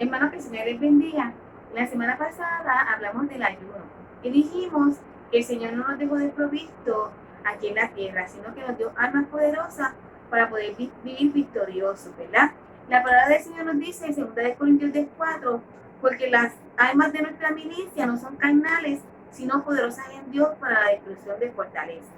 Hermanos, que el Señor les bendiga. La semana pasada hablamos del ayuno y dijimos que el Señor no nos dejó desprovisto aquí en la tierra, sino que nos dio armas poderosas para poder vivir victoriosos, ¿verdad? La palabra del Señor nos dice en 2 Corintios 4, porque las armas de nuestra milicia no son carnales, sino poderosas en Dios para la destrucción de fortalezas.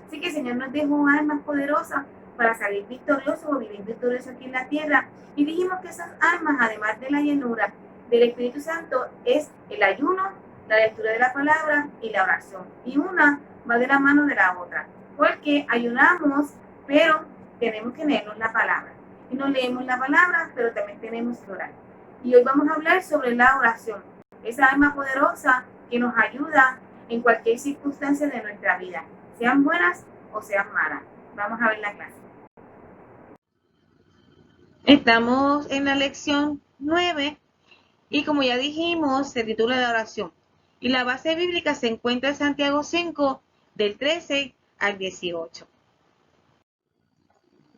Así que el Señor nos dejó armas poderosas para salir victoriosos o vivir victoriosos aquí en la tierra. Y dijimos que esas armas, además de la llenura del Espíritu Santo, es el ayuno, la lectura de la palabra y la oración. Y una va de la mano de la otra. Porque ayunamos, pero tenemos que leernos la palabra. Y nos leemos la palabra, pero también tenemos que orar. Y hoy vamos a hablar sobre la oración. Esa arma poderosa que nos ayuda en cualquier circunstancia de nuestra vida, sean buenas o sean malas. Vamos a ver la clase. Estamos en la lección 9 y como ya dijimos, se titula la oración. Y la base bíblica se encuentra en Santiago 5, del 13 al 18.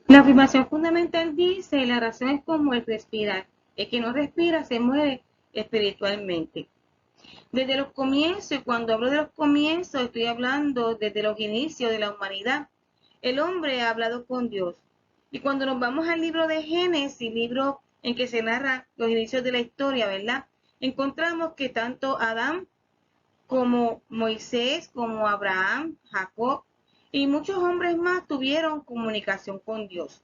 La afirmación fundamental dice, la oración es como el respirar. El que no respira se muere espiritualmente. Desde los comienzos, y cuando hablo de los comienzos, estoy hablando desde los inicios de la humanidad. El hombre ha hablado con Dios. Y cuando nos vamos al libro de Génesis, libro en que se narra los inicios de la historia, ¿verdad? Encontramos que tanto Adán como Moisés, como Abraham, Jacob y muchos hombres más tuvieron comunicación con Dios.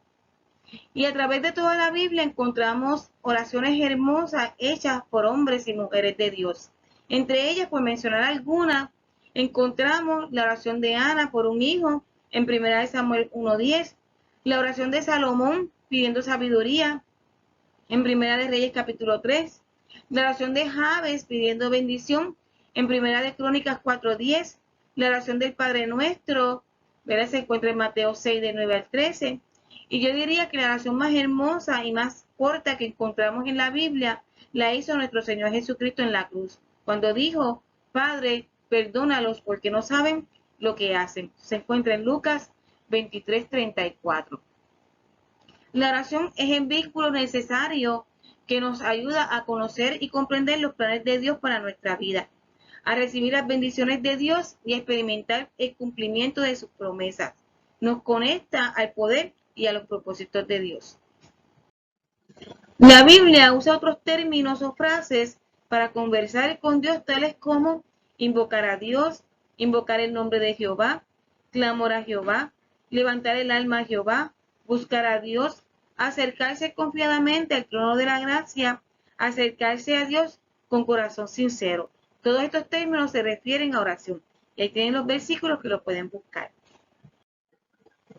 Y a través de toda la Biblia encontramos oraciones hermosas hechas por hombres y mujeres de Dios. Entre ellas, por mencionar algunas, encontramos la oración de Ana por un hijo en 1 Samuel 1:10, la oración de Salomón pidiendo sabiduría en 1 Reyes capítulo 3, la oración de Jabes pidiendo bendición en 1 Crónicas 4:10, la oración del Padre Nuestro, ¿verdad? Se encuentra en Mateo 6, de 9 al 13. Y yo diría que la oración más hermosa y más corta que encontramos en la Biblia la hizo nuestro Señor Jesucristo en la cruz, cuando dijo, Padre, perdónalos porque no saben lo que hacen. Se encuentra en Lucas 23:34. La oración es el vínculo necesario que nos ayuda a conocer y comprender los planes de Dios para nuestra vida, a recibir las bendiciones de Dios y a experimentar el cumplimiento de sus promesas. Nos conecta al poder y a los propósitos de Dios. La Biblia usa otros términos o frases para conversar con Dios, tales como invocar a Dios, invocar el nombre de Jehová, clamor a Jehová, levantar el alma a Jehová, buscar a Dios, acercarse confiadamente al trono de la gracia, acercarse a Dios con corazón sincero. Todos estos términos se refieren a oración. Y ahí tienen los versículos que los pueden buscar.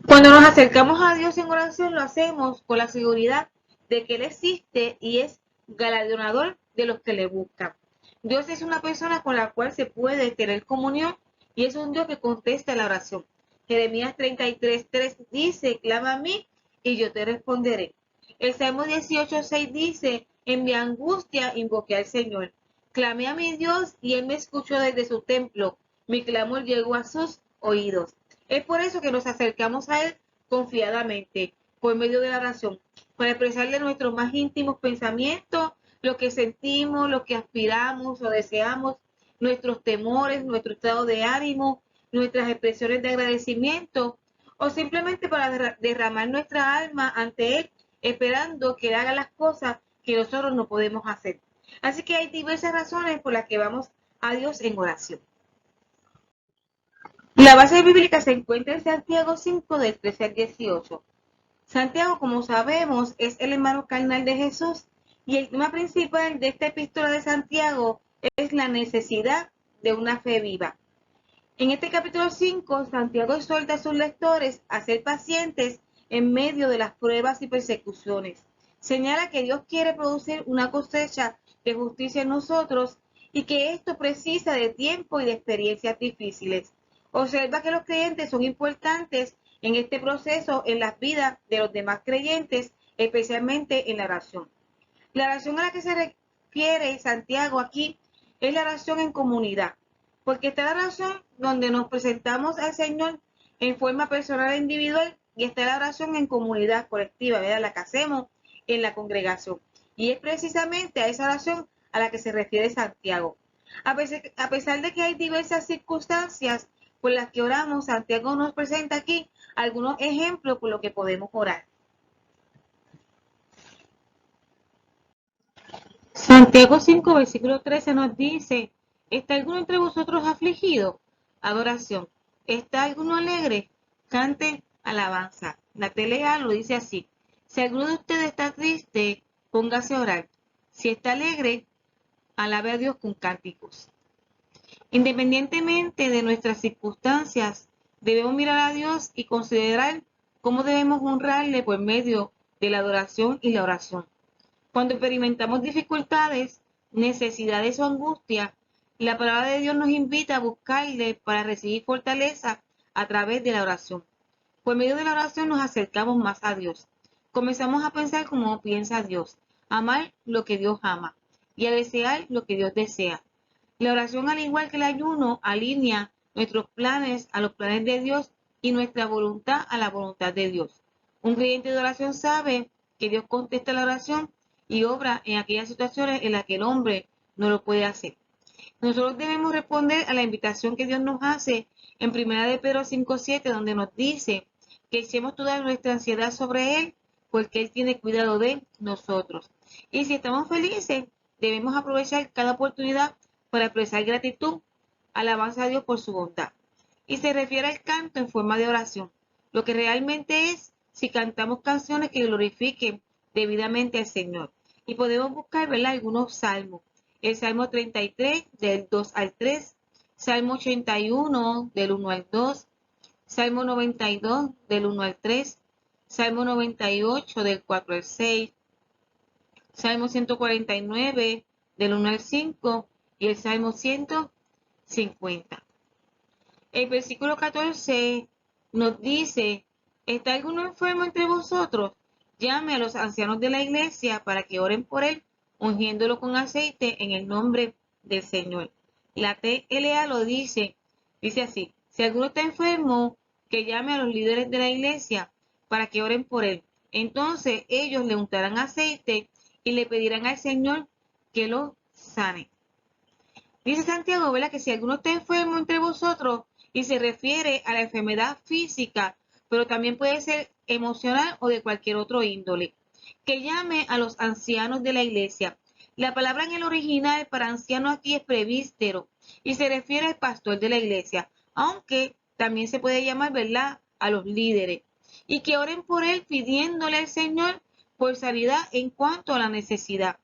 Cuando nos acercamos a Dios en oración, lo hacemos con la seguridad de que Él existe y es galardonador de los que le buscan. Dios es una persona con la cual se puede tener comunión y es un Dios que contesta la oración. Jeremías 33:3 dice, clama a mí y yo te responderé. El Salmo 18:6 dice, en mi angustia invoqué al Señor. Clamé a mi Dios y Él me escuchó desde su templo. Mi clamor llegó a sus oídos. Es por eso que nos acercamos a Él confiadamente, por medio de la oración, para expresarle nuestros más íntimos pensamientos, lo que sentimos, lo que aspiramos o deseamos, nuestros temores, nuestro estado de ánimo, nuestras expresiones de agradecimiento, o simplemente para derramar nuestra alma ante Él, esperando que Él haga las cosas que nosotros no podemos hacer. Así que hay diversas razones por las que vamos a Dios en oración. La base bíblica se encuentra en Santiago 5, del 13 al 18. Santiago, como sabemos, es el hermano carnal de Jesús y el tema principal de esta epístola de Santiago es la necesidad de una fe viva. En este capítulo 5, Santiago exhorta a sus lectores a ser pacientes en medio de las pruebas y persecuciones. Señala que Dios quiere producir una cosecha de justicia en nosotros y que esto precisa de tiempo y de experiencias difíciles. Observa que los creyentes son importantes en este proceso en las vidas de los demás creyentes, especialmente en la oración. La oración a la que se refiere Santiago aquí es la oración en comunidad, porque está la oración donde nos presentamos al Señor en forma personal e individual y está la oración en comunidad colectiva, ¿verdad? La que hacemos en la congregación. Y es precisamente a esa oración a la que se refiere Santiago. A pesar de que hay diversas circunstancias por las que oramos, Santiago nos presenta aquí algunos ejemplos por los que podemos orar. Santiago 5, versículo 13 nos dice, ¿está alguno entre vosotros afligido? Adoración. ¿Está alguno alegre? Cante alabanza. La telea lo dice así. Si alguno de ustedes está triste, póngase a orar. Si está alegre, alabe a Dios con cánticos. Independientemente de nuestras circunstancias, debemos mirar a Dios y considerar cómo debemos honrarle por medio de la adoración y la oración. Cuando experimentamos dificultades, necesidades o angustia, la palabra de Dios nos invita a buscarle para recibir fortaleza a través de la oración. Por medio de la oración nos acercamos más a Dios. Comenzamos a pensar como piensa Dios, a amar lo que Dios ama y a desear lo que Dios desea. La oración, al igual que el ayuno, alinea nuestros planes a los planes de Dios y nuestra voluntad a la voluntad de Dios. Un creyente de oración sabe que Dios contesta la oración y obra en aquellas situaciones en las que el hombre no lo puede hacer. Nosotros debemos responder a la invitación que Dios nos hace en 1 de Pedro 5:7, donde nos dice que echemos toda nuestra ansiedad sobre Él, porque Él tiene cuidado de nosotros. Y si estamos felices, debemos aprovechar cada oportunidad para expresar gratitud, alabanza a Dios por su bondad. Y se refiere al canto en forma de oración, lo que realmente es si cantamos canciones que glorifiquen debidamente al Señor. Y podemos buscar, ¿verdad?, algunos salmos. El Salmo 33, del 2 al 3, Salmo 81, del 1 al 2, Salmo 92, del 1 al 3, Salmo 98, del 4 al 6, Salmo 149, del 1 al 5, y el Salmo 150. El versículo 14 nos dice, ¿está alguno enfermo entre vosotros? Llame a los ancianos de la iglesia para que oren por él, ungiéndolo con aceite en el nombre del Señor. La TLA lo dice así, si alguno está enfermo, que llame a los líderes de la iglesia para que oren por él. Entonces ellos le untarán aceite y le pedirán al Señor que lo sane. Dice Santiago, ¿verdad?, que si alguno está enfermo entre vosotros, y se refiere a la enfermedad física, pero también puede ser emocional o de cualquier otro índole, que llame a los ancianos de la iglesia. La palabra en el original para anciano aquí es presbítero y se refiere al pastor de la iglesia, aunque también se puede llamar, ¿verdad?, a los líderes, y que oren por él pidiéndole al Señor por sanidad en cuanto a la necesidad,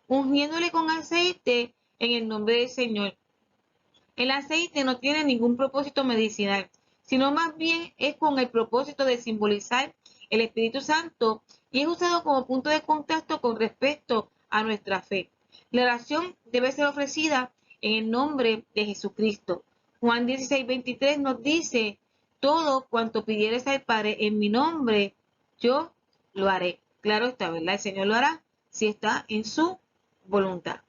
ungiéndole con aceite en el nombre del Señor. El aceite no tiene ningún propósito medicinal, sino más bien es con el propósito de simbolizar el Espíritu Santo y es usado como punto de contacto con respecto a nuestra fe. La oración debe ser ofrecida en el nombre de Jesucristo. Juan 16:23 nos dice, todo cuanto pidieres al Padre en mi nombre, yo lo haré. Claro está, ¿verdad? El Señor lo hará si está en su voluntad.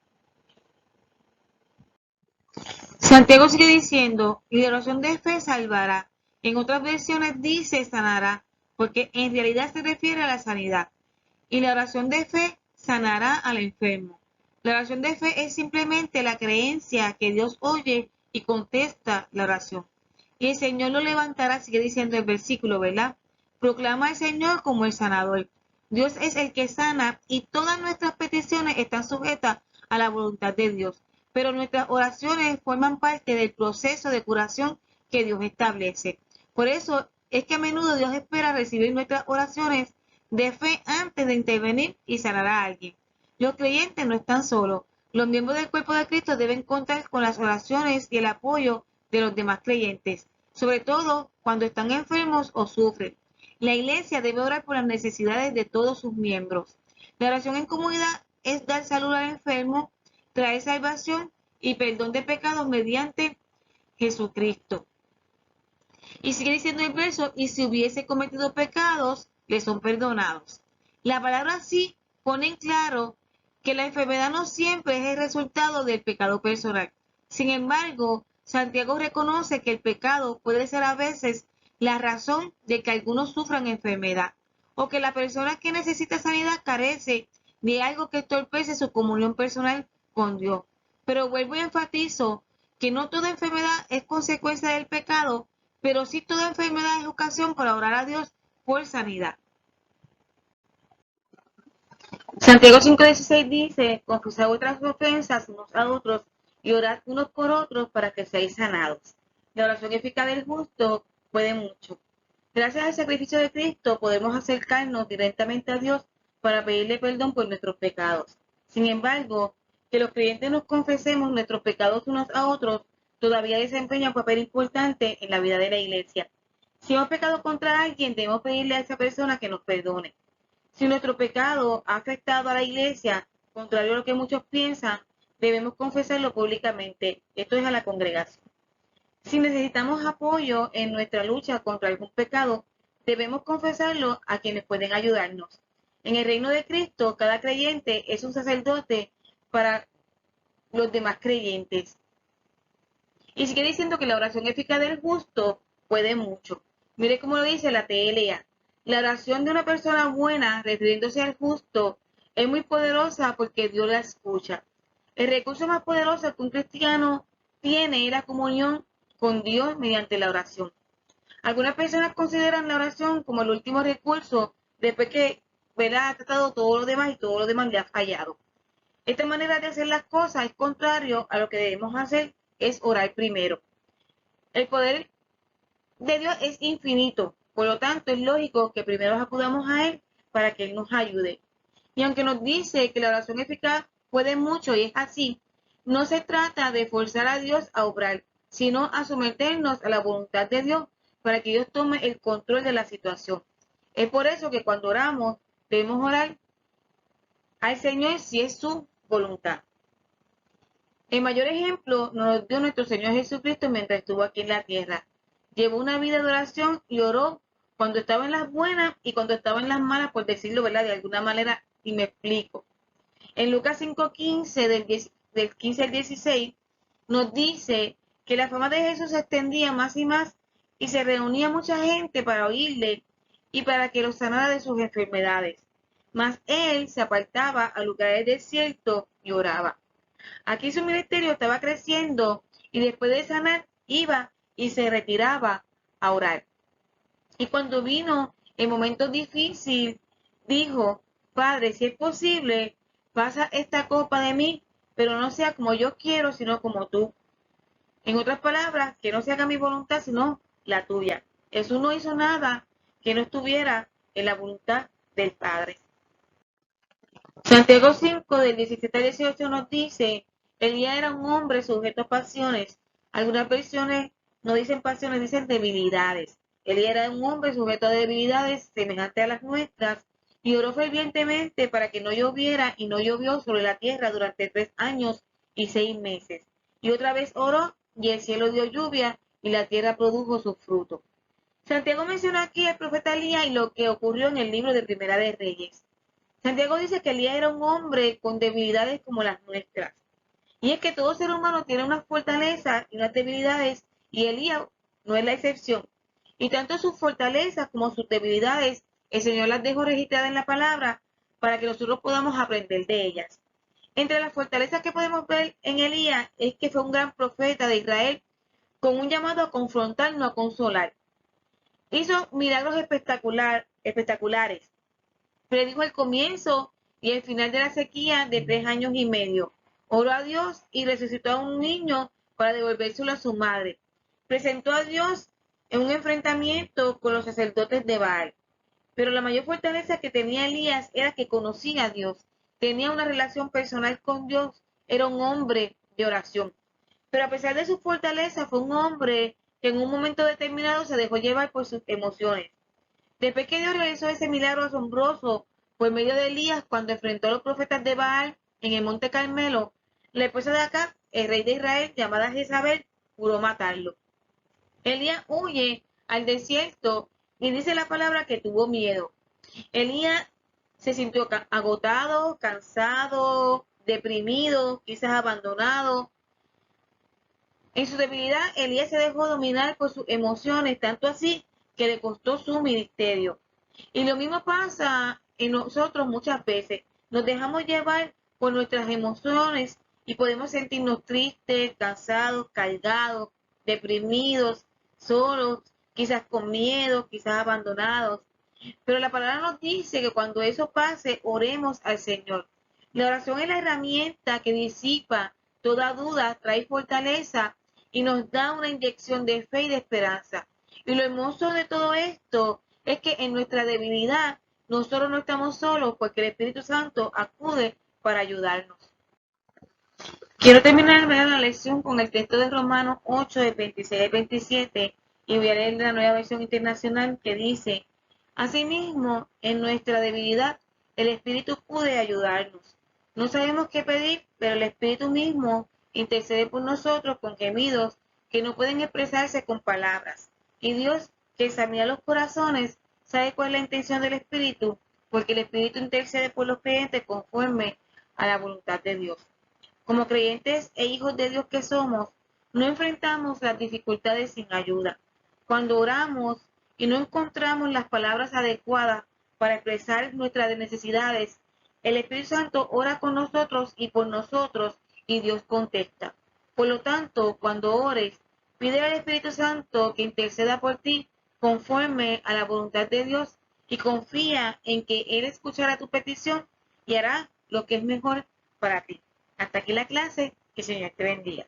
Santiago sigue diciendo, y la oración de fe salvará. En otras versiones dice sanará, porque en realidad se refiere a la sanidad. Y la oración de fe sanará al enfermo. La oración de fe es simplemente la creencia que Dios oye y contesta la oración. Y el Señor lo levantará, sigue diciendo el versículo, ¿verdad? Proclama al Señor como el sanador. Dios es el que sana y todas nuestras peticiones están sujetas a la voluntad de Dios. Pero nuestras oraciones forman parte del proceso de curación que Dios establece. Por eso es que a menudo Dios espera recibir nuestras oraciones de fe antes de intervenir y sanar a alguien. Los creyentes no están solos. Los miembros del cuerpo de Cristo deben contar con las oraciones y el apoyo de los demás creyentes, sobre todo cuando están enfermos o sufren. La iglesia debe orar por las necesidades de todos sus miembros. La oración en comunidad es dar salud al enfermo, trae salvación y perdón de pecados mediante Jesucristo. Y sigue diciendo el verso, y si hubiese cometido pecados, le son perdonados. La palabra sí pone en claro que la enfermedad no siempre es el resultado del pecado personal. Sin embargo, Santiago reconoce que el pecado puede ser a veces la razón de que algunos sufran enfermedad o que la persona que necesita sanidad carece ni algo que entorpece su comunión personal con Dios. Pero vuelvo y enfatizo que no toda enfermedad es consecuencia del pecado, pero sí toda enfermedad es ocasión para orar a Dios por sanidad. Santiago 5:16 dice, confesad vuestras ofensas unos a otros y orad unos por otros para que seáis sanados. La oración eficaz del justo puede mucho. Gracias al sacrificio de Cristo podemos acercarnos directamente a Dios para pedirle perdón por nuestros pecados. Sin embargo, que los creyentes nos confesemos nuestros pecados unos a otros todavía desempeña un papel importante en la vida de la iglesia. Si hemos pecado contra alguien, debemos pedirle a esa persona que nos perdone. Si nuestro pecado ha afectado a la iglesia, contrario a lo que muchos piensan, debemos confesarlo públicamente. Esto es a la congregación. Si necesitamos apoyo en nuestra lucha contra algún pecado, debemos confesarlo a quienes pueden ayudarnos. En el reino de Cristo, cada creyente es un sacerdote para los demás creyentes. Y sigue diciendo que la oración eficaz del justo puede mucho. Mire cómo lo dice la TLA. La oración de una persona buena, refiriéndose al justo, es muy poderosa porque Dios la escucha. El recurso más poderoso que un cristiano tiene es la comunión con Dios mediante la oración. Algunas personas consideran la oración como el último recurso después que ha tratado todo lo demás y todo lo demás le ha fallado. Esta manera de hacer las cosas es contrario a lo que debemos hacer, es orar primero. El poder de Dios es infinito, por lo tanto es lógico que primero acudamos a Él para que Él nos ayude. Y aunque nos dice que la oración eficaz puede mucho y es así, no se trata de forzar a Dios a obrar, sino a someternos a la voluntad de Dios para que Dios tome el control de la situación. Es por eso que cuando oramos debemos orar al Señor si es su voluntad. El mayor ejemplo nos dio nuestro Señor Jesucristo mientras estuvo aquí en la tierra. Llevó una vida de oración y oró cuando estaba en las buenas y cuando estaba en las malas, por decirlo, ¿verdad? De alguna manera, y me explico. En Lucas 5:15, del 15 al 16, nos dice que la fama de Jesús se extendía más y más y se reunía mucha gente para oírle y para que los sanara de sus enfermedades. Mas él se apartaba a lugares desiertos y oraba. Aquí su ministerio estaba creciendo y después de sanar iba y se retiraba a orar. Y cuando vino el momento difícil, dijo, Padre, si es posible, pasa esta copa de mí, pero no sea como yo quiero, sino como tú. En otras palabras, que no se haga mi voluntad, sino la tuya. Jesús no hizo nada que no estuviera en la voluntad del Padre. Santiago 5, del 17 al 18 nos dice, Elías era un hombre sujeto a pasiones. Algunas versiones no dicen pasiones, dicen debilidades. Elías era un hombre sujeto a debilidades semejantes a las nuestras y oró fervientemente para que no lloviera y no llovió sobre la tierra durante 3 años y 6 meses. Y otra vez oró y el cielo dio lluvia y la tierra produjo su fruto. Santiago menciona aquí al profeta Elías y lo que ocurrió en el libro de Primera de Reyes. Santiago dice que Elías era un hombre con debilidades como las nuestras. Y es que todo ser humano tiene unas fortalezas y unas debilidades, y Elías no es la excepción. Y tanto sus fortalezas como sus debilidades, el Señor las dejó registradas en la palabra para que nosotros podamos aprender de ellas. Entre las fortalezas que podemos ver en Elías es que fue un gran profeta de Israel con un llamado a confrontar, no a consolar. Hizo milagros espectaculares. Predijo el comienzo y el final de la sequía de 3 años y medio. Oró a Dios y resucitó a un niño para devolvérselo a su madre. Presentó a Dios en un enfrentamiento con los sacerdotes de Baal. Pero la mayor fortaleza que tenía Elías era que conocía a Dios. Tenía una relación personal con Dios. Era un hombre de oración. Pero a pesar de su fortaleza, fue un hombre que en un momento determinado se dejó llevar por sus emociones. Después que Dios realizó ese milagro asombroso por medio de Elías cuando enfrentó a los profetas de Baal en el monte Carmelo, la esposa de Acab, el rey de Israel, llamada Jezabel, juró matarlo. Elías huye al desierto y dice la palabra que tuvo miedo. Elías se sintió agotado, cansado, deprimido, quizás abandonado. En su debilidad, Elías se dejó dominar por sus emociones, tanto así que le costó su ministerio. Y lo mismo pasa en nosotros muchas veces. nos dejamos llevar por nuestras emociones y podemos sentirnos tristes, cansados, cargados, deprimidos, solos, quizás con miedo, quizás abandonados. Pero la palabra nos dice que cuando eso pase, oremos al Señor. La oración es la herramienta que disipa toda duda, trae fortaleza y nos da una inyección de fe y de esperanza. Y lo hermoso de todo esto es que en nuestra debilidad nosotros no estamos solos porque el Espíritu Santo acude para ayudarnos. Quiero terminar la lección con el texto de Romanos 8, de 26 al 27, y voy a leer la Nueva Versión Internacional que dice: asimismo, en nuestra debilidad, el Espíritu puede ayudarnos. No sabemos qué pedir, pero el Espíritu mismo intercede por nosotros con gemidos que no pueden expresarse con palabras. Y Dios, que examina los corazones, sabe cuál es la intención del Espíritu, porque el Espíritu intercede por los creyentes conforme a la voluntad de Dios. Como creyentes e hijos de Dios que somos, no enfrentamos las dificultades sin ayuda. Cuando oramos y no encontramos las palabras adecuadas para expresar nuestras necesidades, el Espíritu Santo ora con nosotros y por nosotros y Dios contesta. Por lo tanto, cuando ores, pide al Espíritu Santo que interceda por ti conforme a la voluntad de Dios y confía en que Él escuchará tu petición y hará lo que es mejor para ti. Hasta aquí la clase, que el Señor te bendiga.